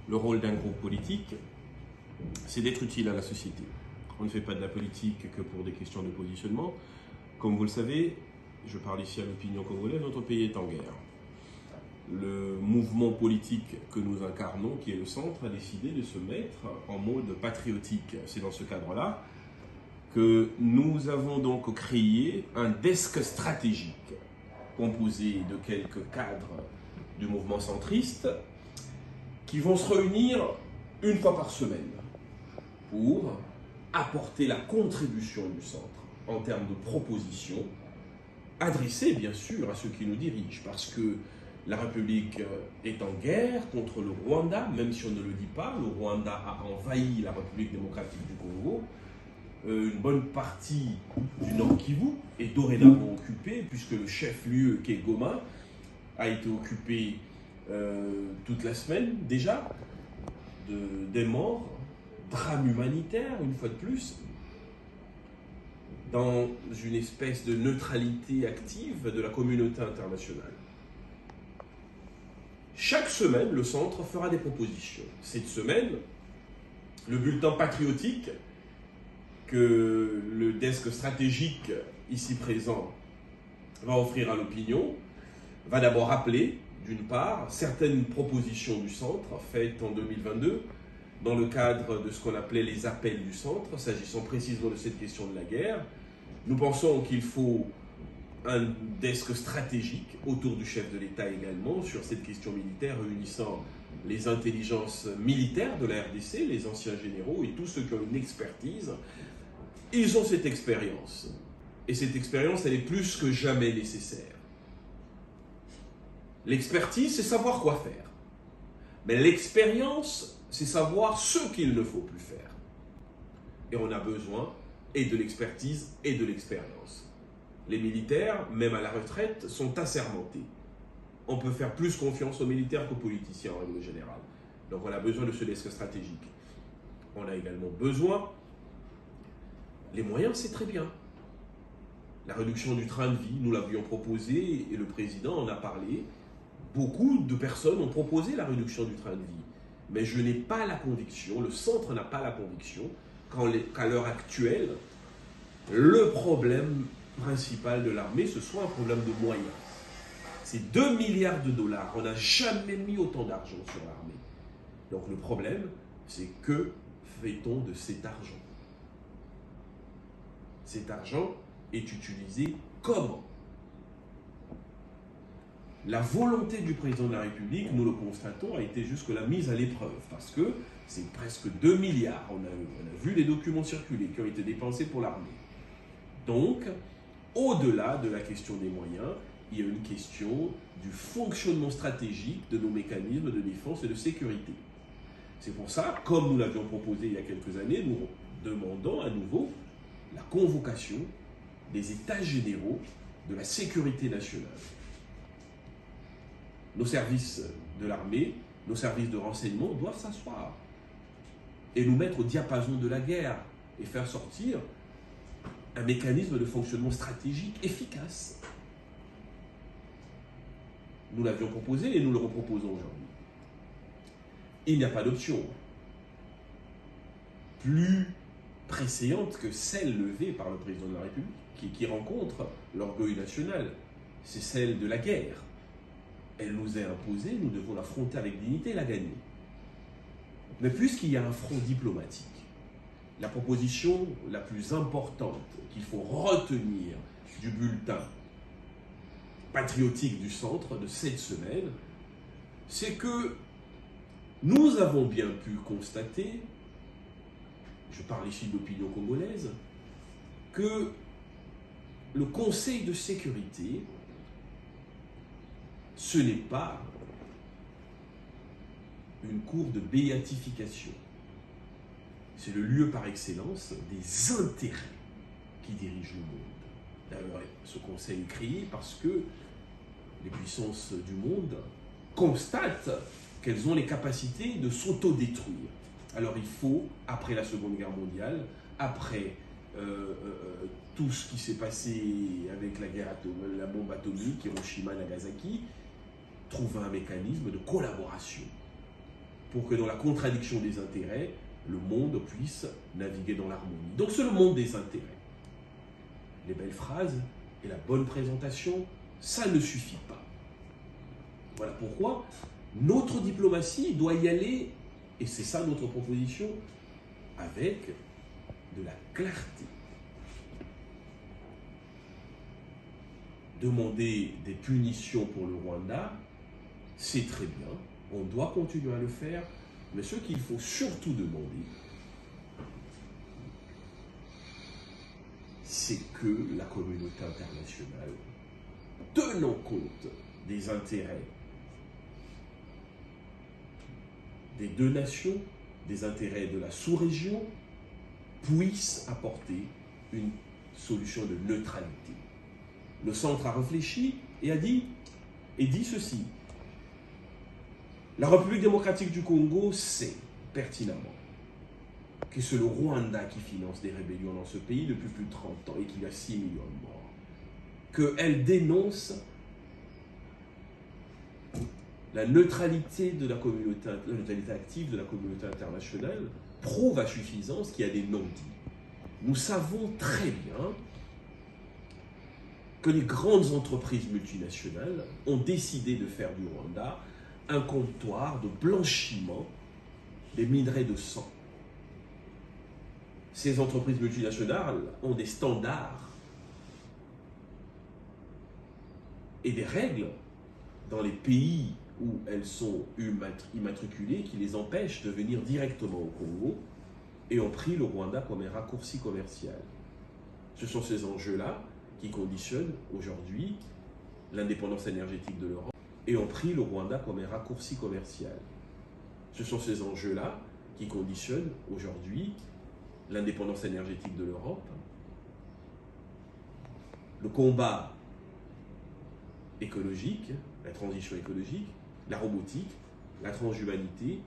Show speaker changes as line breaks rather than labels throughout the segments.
Le rôle d'un groupe politique, c'est d'être utile à la société. On ne fait pas de la politique que pour des questions de positionnement. Comme vous le savez, je parle ici à l'opinion congolaise, notre pays est en guerre. Le mouvement politique que nous incarnons, qui est le centre, a décidé de se mettre en mode patriotique. C'est dans ce cadre-là que nous avons donc créé un desk stratégique composé de quelques cadres du mouvement centriste qui vont se réunir une fois par semaine pour apporter la contribution du centre en termes de propositions adressées bien sûr à ceux qui nous dirigent, parce que la République est en guerre contre le Rwanda, même si on ne le dit pas. Le Rwanda a envahi la République démocratique du Congo. Une bonne partie du Nord Kivu est dorénavant occupée, puisque le chef-lieu qui est Goma a été occupé toute la semaine déjà, des morts, drame humanitaire une fois de plus, dans une espèce de neutralité active de la communauté internationale. Chaque semaine, le centre fera des propositions. Cette semaine, le bulletin patriotique que le desk stratégique ici présent va offrir à l'opinion va d'abord rappeler, d'une part, certaines propositions du centre faites en 2022 dans le cadre de ce qu'on appelait les appels du centre, s'agissant précisément de cette question de la guerre. Nous pensons qu'il faut un desk stratégique autour du chef de l'État également sur cette question militaire, réunissant les intelligences militaires de la RDC, les anciens généraux et tous ceux qui ont une expertise. Ils ont cette expérience. Et cette expérience, elle est plus que jamais nécessaire. L'expertise, c'est savoir quoi faire. Mais l'expérience, c'est savoir ce qu'il ne faut plus faire. Et on a besoin et de l'expertise et de l'expérience. Les militaires, même à la retraite, sont assermentés. On peut faire plus confiance aux militaires qu'aux politiciens en règle générale. Donc on a besoin de ce desk stratégique. On a également besoin, les moyens c'est très bien. La réduction du train de vie, nous l'avions proposé et le président en a parlé. Beaucoup de personnes ont proposé la réduction du train de vie. Mais je n'ai pas la conviction, le centre n'a pas la conviction qu'à l'heure actuelle, le problème principal de l'armée, ce soit un problème de moyens. C'est 2 milliards de dollars. On n'a jamais mis autant d'argent sur l'armée. Donc le problème, c'est que fait-on de cet argent? Cet argent est utilisé comment? La volonté du président de la République, nous le constatons, a été jusque-là mise à l'épreuve parce que c'est presque 2 milliards. On a vu les documents circuler qui ont été dépensés pour l'armée. Donc, au-delà de la question des moyens, il y a une question du fonctionnement stratégique de nos mécanismes de défense et de sécurité. C'est pour ça, comme nous l'avions proposé il y a quelques années, nous demandons à nouveau la convocation des États généraux de la sécurité nationale. Nos services de l'armée, nos services de renseignement doivent s'asseoir et nous mettre au diapason de la guerre et faire sortir un mécanisme de fonctionnement stratégique efficace. Nous l'avions proposé et nous le reproposons aujourd'hui. Il n'y a pas d'option plus préséante que celle levée par le président de la République, qui rencontre l'orgueil national. C'est celle de la guerre. Elle nous est imposée, nous devons l'affronter avec dignité et la gagner. Mais puisqu'il y a un front diplomatique, la proposition la plus importante qu'il faut retenir du bulletin patriotique du centre de cette semaine, c'est que nous avons bien pu constater, je parle ici de l'opinion congolaise, que le Conseil de sécurité, ce n'est pas une cour de béatification. C'est le lieu par excellence des intérêts qui dirigent le monde. D'ailleurs, ce conseil est créé parce que les puissances du monde constatent qu'elles ont les capacités de s'autodétruire. Alors il faut, après la Seconde Guerre mondiale, après tout ce qui s'est passé avec la bombe atomique, Hiroshima, Nagasaki, trouver un mécanisme de collaboration. pour que dans la contradiction des intérêts, le monde puisse naviguer dans l'harmonie. Donc c'est le monde des intérêts. Les belles phrases et la bonne présentation, ça ne suffit pas. Voilà pourquoi notre diplomatie doit y aller, et c'est ça notre proposition, avec de la clarté. Demander des punitions pour le Rwanda, c'est très bien, on doit continuer à le faire, mais ce qu'il faut surtout demander, c'est que la communauté internationale, tenant compte des intérêts des deux nations, des intérêts de la sous-région, puisse apporter une solution de neutralité. Le centre a réfléchi et dit ceci. La République démocratique du Congo sait pertinemment que c'est le Rwanda qui finance des rébellions dans ce pays depuis plus de 30 ans et qu'il y a 6 millions de morts. Qu'elle dénonce la neutralité de la communauté, la neutralité active de la communauté internationale prouve à suffisance qu'il y a des non-dits. Nous savons très bien que les grandes entreprises multinationales ont décidé de faire du Rwanda un comptoir de blanchiment des minerais de sang. Ces entreprises multinationales ont des standards et des règles dans les pays où elles sont immatriculées qui les empêchent de venir directement au Congo et ont pris le Rwanda comme un raccourci commercial. Ce sont ces enjeux-là qui conditionnent aujourd'hui l'indépendance énergétique de l'Europe et ont pris le Rwanda comme un raccourci commercial. Ce sont ces enjeux-là qui conditionnent aujourd'hui l'indépendance énergétique de l'Europe, le combat écologique, la transition écologique, la robotique, la transhumanité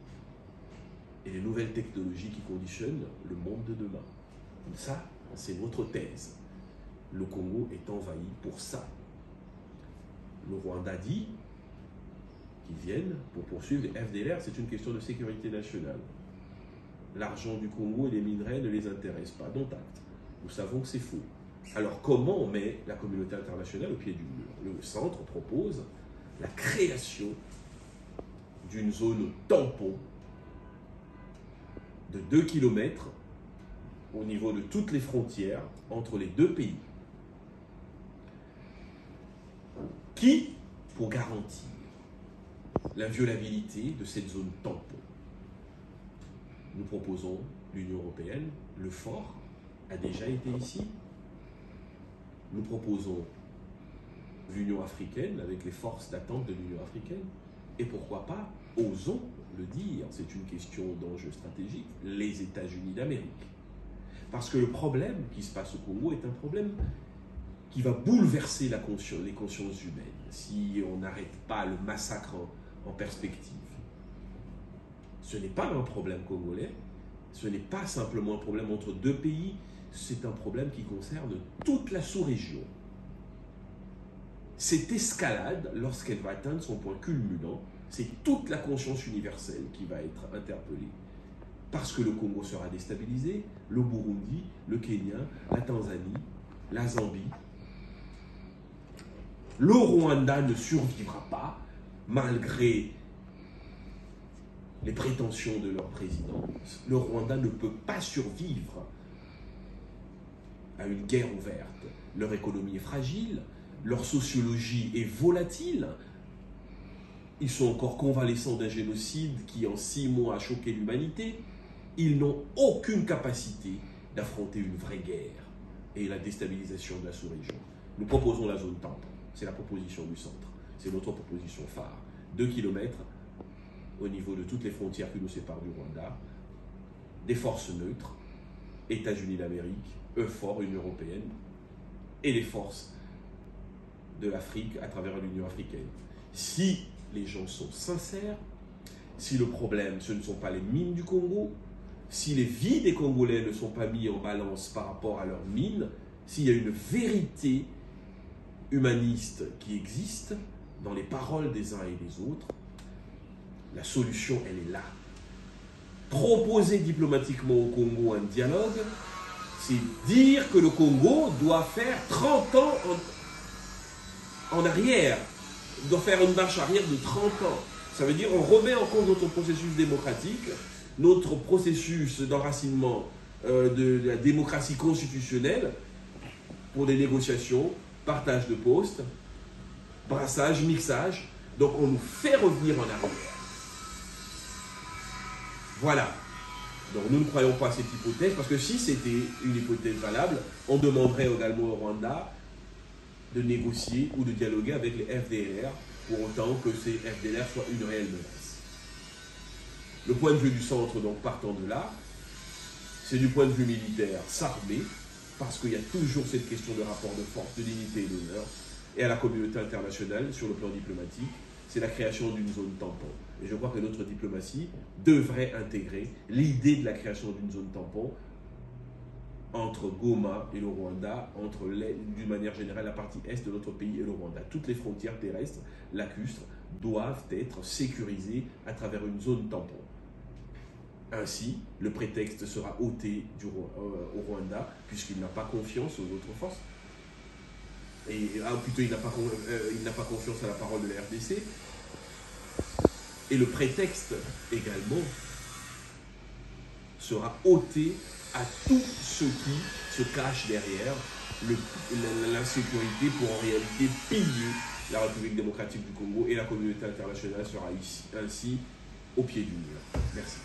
et les nouvelles technologies qui conditionnent le monde de demain. Ça, c'est notre thèse. Le Congo est envahi pour ça. Le Rwanda dit qu'ils viennent pour poursuivre les FDLR, c'est une question de sécurité nationale. L'argent du Congo et les minerais ne les intéressent pas, dont acte. Nous savons que c'est faux. Alors comment on met la communauté internationale au pied du mur? Le centre propose la création d'une zone tampon de 2 km au niveau de toutes les frontières entre les deux pays. Qui, pour garantir l'inviolabilité de cette zone tampon, nous proposons l'Union européenne, le fort a déjà été ici. Nous proposons l'Union africaine avec les forces d'attente de l'Union africaine. Et pourquoi pas, osons le dire, c'est une question d'enjeu stratégique, les États-Unis d'Amérique. Parce que le problème qui se passe au Congo est un problème qui va bouleverser les consciences humaines si on n'arrête pas le massacre en perspective. Ce n'est pas un problème congolais, ce n'est pas simplement un problème entre deux pays, c'est un problème qui concerne toute la sous-région. Cette escalade, lorsqu'elle va atteindre son point culminant, c'est toute la conscience universelle qui va être interpellée. Parce que le Congo sera déstabilisé, le Burundi, le Kenya, la Tanzanie, la Zambie. Le Rwanda ne survivra pas, malgré les prétentions de leur président. Le Rwanda ne peut pas survivre à une guerre ouverte. Leur économie est fragile, leur sociologie est volatile. Ils sont encore convalescents d'un génocide qui, en 6 mois, a choqué l'humanité. Ils n'ont aucune capacité d'affronter une vraie guerre et la déstabilisation de la sous-région. Nous proposons la zone tampon. C'est la proposition du centre. C'est notre proposition phare. 2 km au niveau de toutes les frontières qui nous séparent du Rwanda. Des forces neutres, États-Unis d'Amérique, EUFOR, Union européenne, et les forces de l'Afrique à travers l'Union africaine. Si les gens sont sincères, si le problème, ce ne sont pas les mines du Congo, si les vies des Congolais ne sont pas mis en balance par rapport à leurs mines, s'il y a une vérité humaniste qui existe dans les paroles des uns et des autres, la solution, elle est là.
proposer diplomatiquement au Congo un dialogue, c'est dire que le Congo doit faire 30 ans en arrière, doit faire une marche arrière de 30 ans. Ça veut dire qu'on remet en cause notre processus démocratique, notre processus d'enracinement de la démocratie constitutionnelle pour des négociations, partage de postes, brassage, mixage. Donc on nous fait revenir en arrière. Voilà. Donc nous ne croyons pas à cette hypothèse, parce que si c'était une hypothèse valable, on demanderait également au Rwanda de négocier ou de dialoguer avec les FDLR, pour autant que ces FDLR soient une réelle menace. Le point de vue du centre, donc partant de là, c'est du point de vue militaire, s'armer, parce qu'il y a toujours cette question de rapport de force, de dignité et d'honneur, et à la communauté internationale, sur le plan diplomatique, c'est la création d'une zone tampon. Et je crois que notre diplomatie devrait intégrer l'idée de la création d'une zone tampon entre Goma et le Rwanda, entre d'une manière générale la partie est de notre pays et le Rwanda. Toutes les frontières terrestres, lacustres, doivent être sécurisées à travers une zone tampon. Ainsi, le prétexte sera ôté au Rwanda, puisqu'il n'a pas confiance aux autres forces. Et plutôt, il n'a pas confiance à la parole de la RDC. Et le prétexte également sera ôté à tous ceux qui se cachent derrière l'insécurité pour en réalité piller la République démocratique du Congo, et la communauté internationale sera ainsi au pied du mur. Merci.